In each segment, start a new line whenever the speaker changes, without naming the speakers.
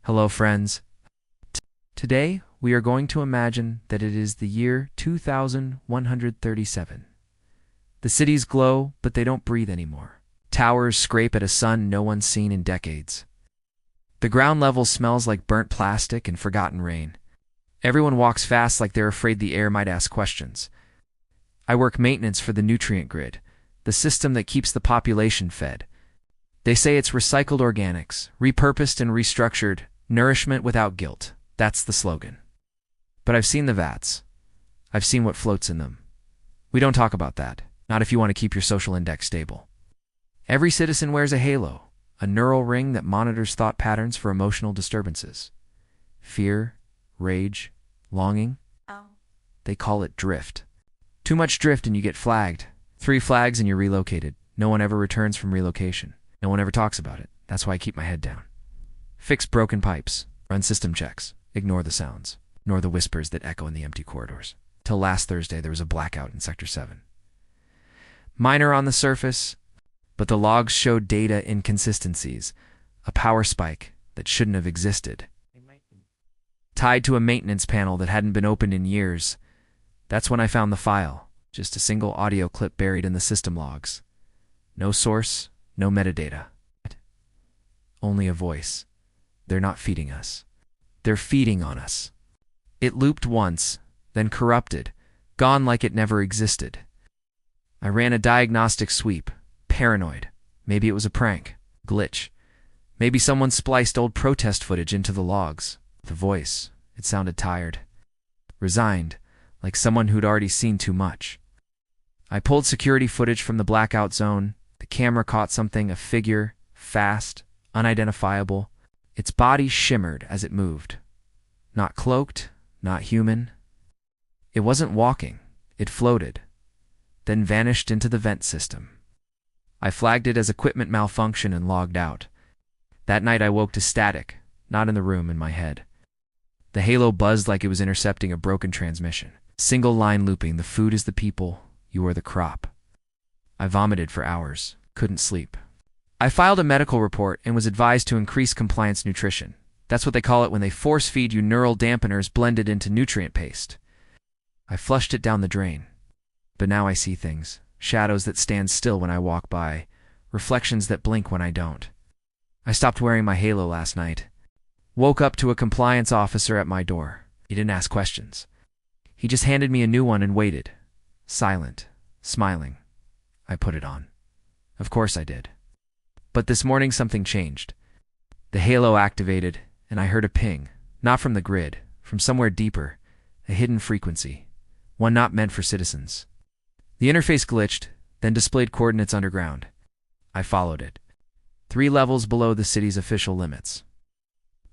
Hello, friends. Today, we are going to imagine that it is the year 2137. The cities glow, but they don't breathe anymore. Towers scrape at a sun no one's seen in decades. The ground level smells like burnt plastic and forgotten rain. Everyone walks fast like they're afraid the air might ask questions. I work maintenance for the nutrient grid, the system that keeps the population fed. They say it's recycled organics, repurposed and restructured, nourishment without guilt. That's the slogan. But I've seen the vats. I've seen what floats in them. We don't talk about that, not if you want to keep your social index stable. Every citizen wears a halo, a neural ring that monitors thought patterns for emotional disturbances. Fear, rage, longing. They call it drift. Too much drift and you get flagged. 3 flags and you're relocated. No one ever returns from relocation. No one ever talks about it. That's why I keep my head down. Fix broken pipes. Run system checks. Ignore the sounds. Ignore the whispers that echo in the empty corridors. Till last Thursday, there was a blackout in Sector 7. Minor on the surface, but the logs showed data inconsistencies. A power spike that shouldn't have existed. Tied to a maintenance panel that hadn't been opened in years. That's when I found the file. Just a single audio clip buried in the system logs. No source, no metadata. Only a voice. They're not feeding us. They're feeding on us. It looped once, then corrupted, gone like it never existed. I ran a diagnostic sweep, paranoid. Maybe it was a prank, glitch. Maybe someone spliced old protest footage into the logs. The voice, it sounded tired. Resigned, like someone who'd already seen too much. I pulled security footage from the blackout zone. The camera caught something, a figure, fast, unidentifiable. Its body shimmered as it moved. Not cloaked, not human. It wasn't walking. It floated, then vanished into the vent system. I flagged it as equipment malfunction and logged out. That night I woke to static, not in the room, in my head. The halo buzzed like it was intercepting a broken transmission. Single line looping, the food is the people, you are the crop. I vomited for hours, couldn't sleep. I filed a medical report and was advised to increase compliance nutrition. That's what they call it when they force feed you neural dampeners blended into nutrient paste. I flushed it down the drain. But now I see things. Shadows that stand still when I walk by. Reflections that blink when I don't. I stopped wearing my halo last night. Woke up to a compliance officer at my door. He didn't ask questions. He just handed me a new one and waited. Silent. Smiling. I put it on. Of course I did. But this morning something changed. The halo activated, and I heard a ping. Not from the grid. From somewhere deeper. A hidden frequency. One not meant for citizens. The interface glitched, then displayed coordinates underground. I followed it. 3 levels below the city's official limits.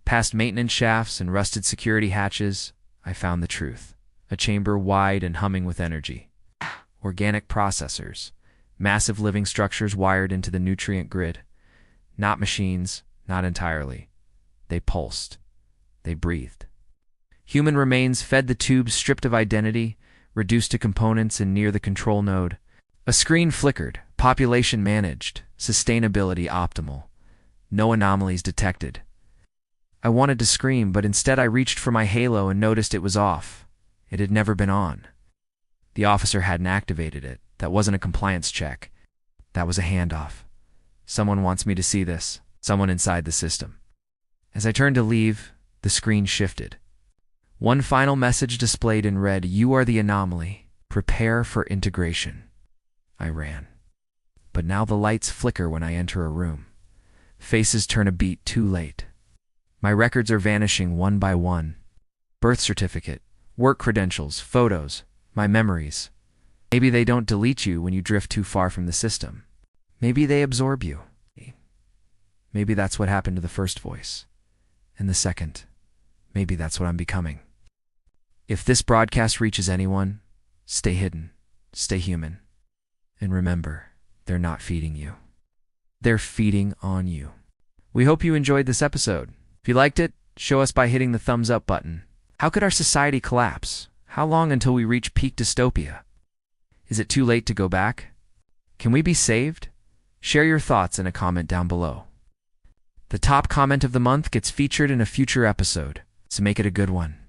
Past maintenance shafts and rusted security hatches, I found the truth. A chamber wide and humming with energy. Organic processors. Massive living structures wired into the nutrient grid. Not machines, not entirely. They pulsed. They breathed. Human remains fed the tubes stripped of identity, reduced to components and near the control node. A screen flickered, population managed, sustainability optimal. No anomalies detected. I wanted to scream, but instead I reached for my halo and noticed it was off. It had never been on. The officer hadn't activated it. That wasn't a compliance check. That was a handoff. Someone wants me to see this. Someone inside the system. As I turned to leave, the screen shifted. One final message displayed in red, "You are the anomaly. Prepare for integration." I ran. But now the lights flicker when I enter a room. Faces turn a beat too late. My records are vanishing one by one. Birth certificate, work credentials, photos, my memories. Maybe they don't delete you when you drift too far from the system. Maybe they absorb you. Maybe that's what happened to the first voice. And the second. Maybe that's what I'm becoming. If this broadcast reaches anyone, stay hidden, stay human. And remember, they're not feeding you. They're feeding on you. We hope you enjoyed this episode. If you liked it, show us by hitting the thumbs up button. How could our society collapse? How long until we reach peak dystopia? Is it too late to go back? Can we be saved? Share your thoughts in a comment down below. The top comment of the month gets featured in a future episode, so make it a good one.